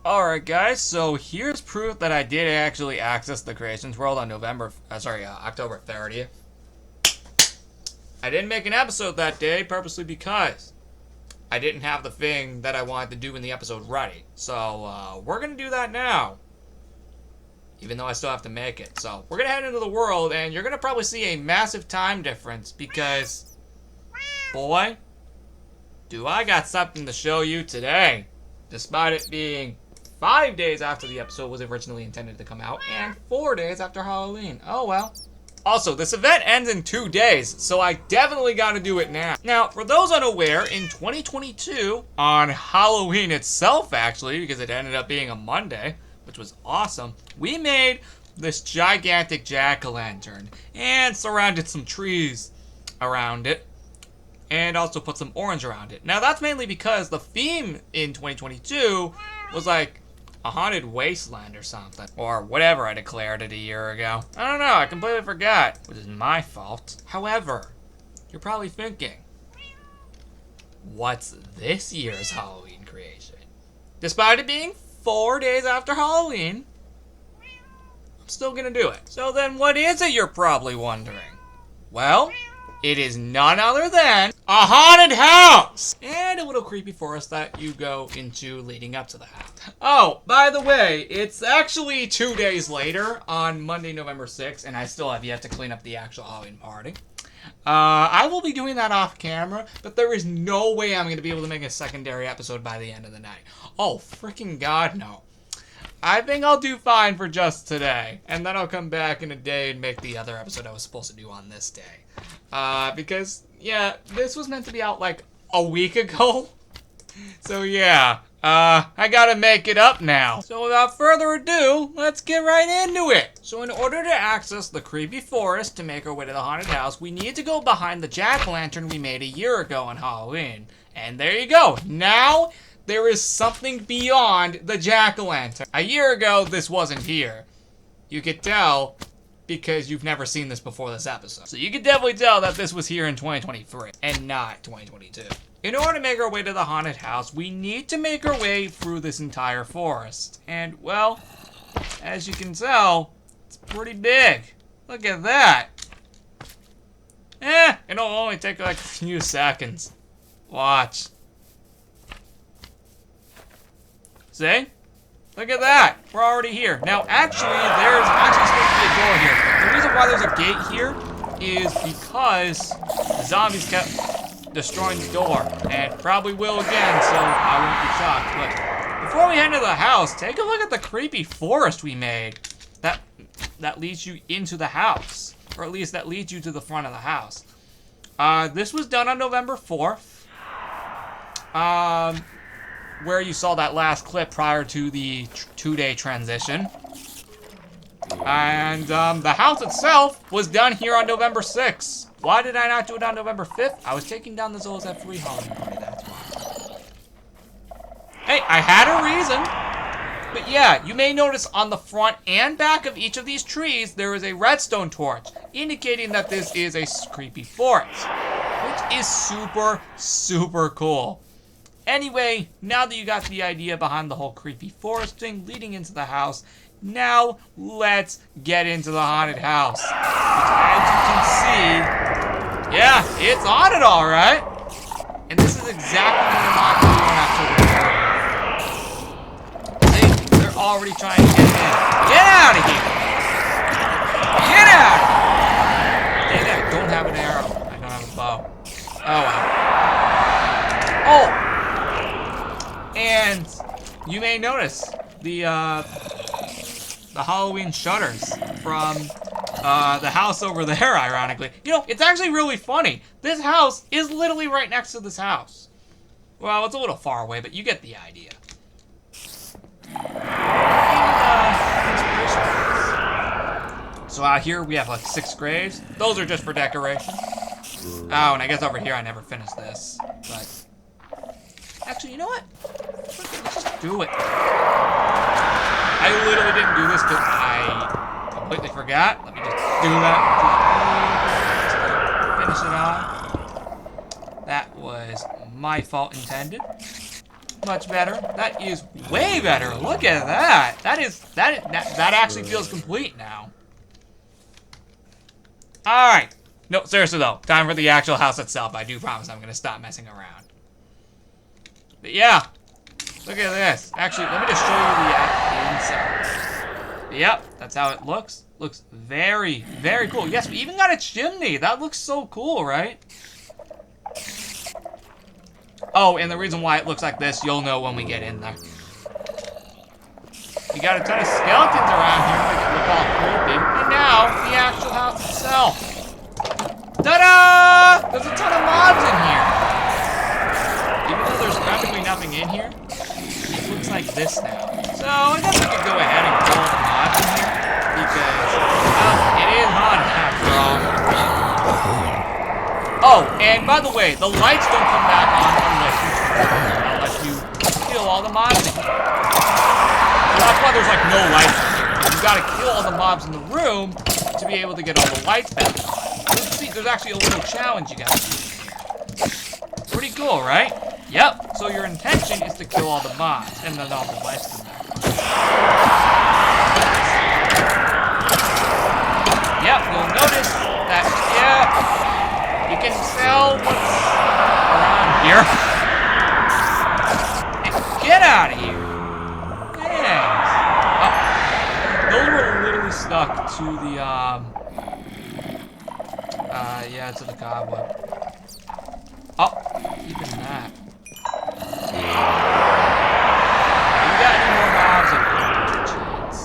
Alright guys, so here's proof that I did actually access the Creations World on October 30th. I didn't make an episode that day purposely because I didn't have the thing that I wanted to do in the episode ready. So, we're gonna do that now. Even though I still have to make it. So, we're gonna head into the world and you're gonna probably see a massive time difference because, boy, do I got something to show you today. Despite it being 5 days after the episode was originally intended to come out, and 4 days after Halloween. Oh well. Also, this event ends in 2 days, so I definitely gotta do it now. Now, for those unaware, in 2022, on Halloween itself actually, because it ended up being a Monday, which was awesome, we made this gigantic jack-o'-lantern, and surrounded some trees around it, and also put some orange around it. Now, that's mainly because the theme in 2022 was like a haunted wasteland or something. Or whatever I declared it a year ago. I don't know, I completely forgot, which is my fault. However, you're probably thinking, what's this year's Halloween creation? Despite it being 4 days after Halloween, I'm still gonna do it. So then what is it, you're probably wondering? Well, it is none other than a haunted house! And a little creepy forest that you go into leading up to the house. Oh, by the way, it's actually 2 days later on Monday, November 6th, and I still have yet to clean up the actual Halloween party. I will be doing that off camera, but there is no way I'm going to be able to make a secondary episode by the end of the night. Oh, freaking God, no. I think I'll do fine for just today, and then I'll come back in a day and make the other episode I was supposed to do on this day. Because, yeah, this was meant to be out like a week ago. So, yeah, I gotta make it up now. So, without further ado, let's get right into it. So, in order to access the creepy forest to make our way to the haunted house, we need to go behind the jack-o'-lantern we made a year ago on Halloween. And there you go. Now, there is something beyond the jack-o'-lantern. A year ago, this wasn't here. You could tell because you've never seen this before this episode. So you could definitely tell that this was here in 2023 and not 2022. In order to make our way to the haunted house, we need to make our way through this entire forest. And, well, as you can tell, it's pretty big. Look at that. It'll only take like a few seconds. Watch. See? Look at that. We're already here. Now, actually, there's actually supposed to be a door here. The reason why there's a gate here is because the zombies kept destroying the door. And probably will again, so I won't be shocked. But before we head to the house, take a look at the creepy forest we made. That leads you into the house. Or at least that leads you to the front of the house. This was done on November 4th. Where you saw that last clip prior to the 2-day transition. And the house itself was done here on November 6th. Why did I not do it on November 5th? I was taking down the Zolas at Free Halloween Party, that's why. Hey, I had a reason. But yeah, you may notice on the front and back of each of these trees, there is a redstone torch, indicating that this is a creepy forest. Which is super, super cool. Anyway, now that you got the idea behind the whole creepy forest thing leading into the house, now let's get into the haunted house. Which, as you can see, yeah, it's haunted alright. And this is exactly what we're not going to do on October 3rd. See, they're already trying to get in. Get out of here! Get out! Dang it, I don't have an arrow. I don't have a bow. Oh well. Oh! And you may notice the Halloween shutters from the house over there, ironically. You know, it's actually really funny. This house is literally right next to this house. Well, it's a little far away, but you get the idea. So out here we have like 6 graves. Those are just for decoration. Oh, and I guess over here I never finished this, but... Actually, you know what? Let's just do it. I literally didn't do this because I completely forgot. Let me just do that. Finish it off. That was my fault intended. much better. That is way better. Look at that. That actually feels complete now. Alright. No, seriously though. Time for the actual house itself. I do promise I'm going to stop messing around. But yeah. Look at this. Actually, let me just show you the inside. Yep, that's how it looks. Looks very, very cool. Yes, we even got a chimney. That looks so cool, right? Oh, and the reason why it looks like this, you'll know when we get in there. We got a ton of skeletons around here that look all creepy. And now, the actual house itself. Ta-da! There's a ton of mobs in here. Even though there's practically nothing in here, it looks like this now. So, I guess we could go ahead and kill all the mobs in here. Because, it is haunted after all. Oh, and by the way, the lights don't come back on unless you kill all the mobs in here. So that's why there's like no lights in here. You gotta kill all the mobs in the room to be able to get all the lights back on. See, there's actually a little challenge you gotta do. Pretty cool, right? Yep, so your intention is to kill all the mobs, and then all the lights come back on. Yep, you'll notice that, you can sell what's around here. And get out of here. Thanks. Oh, those were literally stuck to the, to the cobweb. Oh, even that. You got any more mobs in your chance?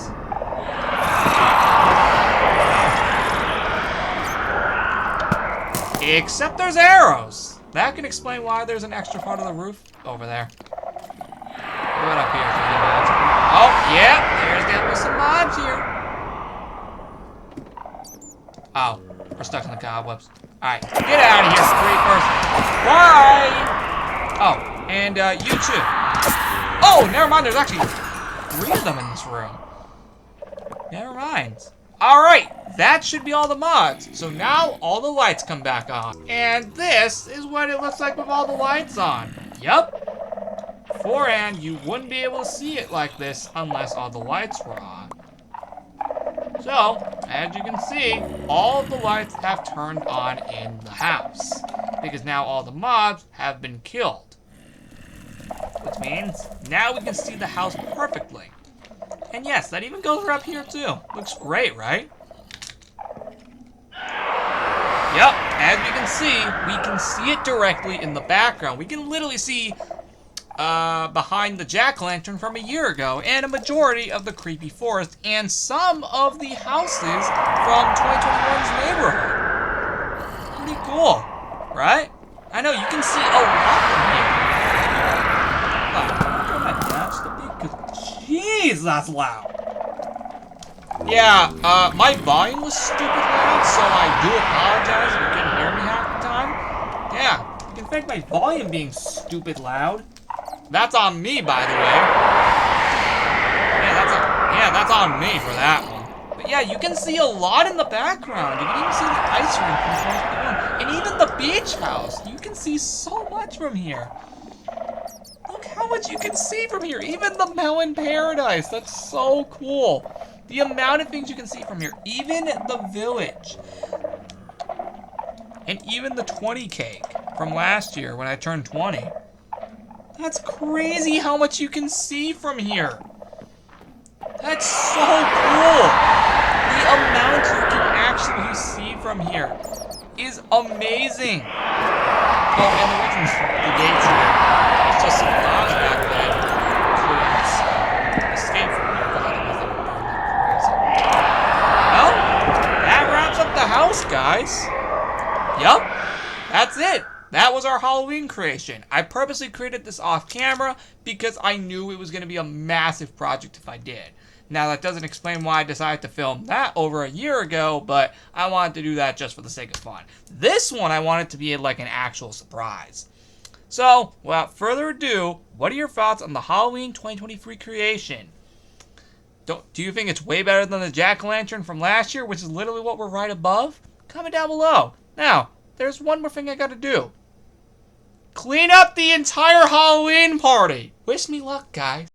Except there's arrows. That can explain why there's an extra part of the roof over there. What up here? Oh, yeah, there's definitely some mobs here. Oh, we're stuck in the cobwebs. Alright, get out of here, creepers. Bye! Oh, and you too. Oh, never mind, there's actually 3 of them in this room. Never mind. Alright, that should be all the mods. So now all the lights come back on. And this is what it looks like with all the lights on. Yep. Beforehand, you wouldn't be able to see it like this unless all the lights were on. So, as you can see, all of the lights have turned on in the house. Because now all the mobs have been killed. Which means, now we can see the house perfectly. And yes, that even goes up here too. Looks great, right? Yep, as we can see it directly in the background. We can literally see behind the jack-o'-lantern from a year ago, and a majority of the creepy forest, and some of the houses from 2021's neighborhood. Pretty cool, right? I know, you can see a lot from here. Wow, jeez, that's loud. Yeah, my volume was stupid loud, so I do apologize if you couldn't hear me half the time. Yeah, you can fake my volume being stupid loud. That's on me, by the way. Yeah, that's on me for that one. But yeah, you can see a lot in the background. You can even see the ice rink from 2021. And even the beach house. You can see so much from here. Look how much you can see from here. Even the melon paradise. That's so cool. The amount of things you can see from here. Even the village. And even the 20 cake from last year when I turned 20. That's crazy how much you can see from here. That's so cool. The amount you can actually see from here is amazing. Oh, and the reason the gates here, it's just some dogs back there couldn't escape from here because otherwise they would burn like crazy. Well, that wraps up the house, guys. Yup, that's it. That was our Halloween creation. I purposely created this off camera because I knew it was going to be a massive project if I did. Now that doesn't explain why I decided to film that over a year ago, but I wanted to do that just for the sake of fun. This one I wanted to be like an actual surprise. So, without further ado, what are your thoughts on the Halloween 2023 creation? Do you think it's way better than the jack-o'-lantern from last year, which is literally what we're right above? Comment down below. Now, there's one more thing I gotta do. Clean up the entire Halloween party. Wish me luck, guys.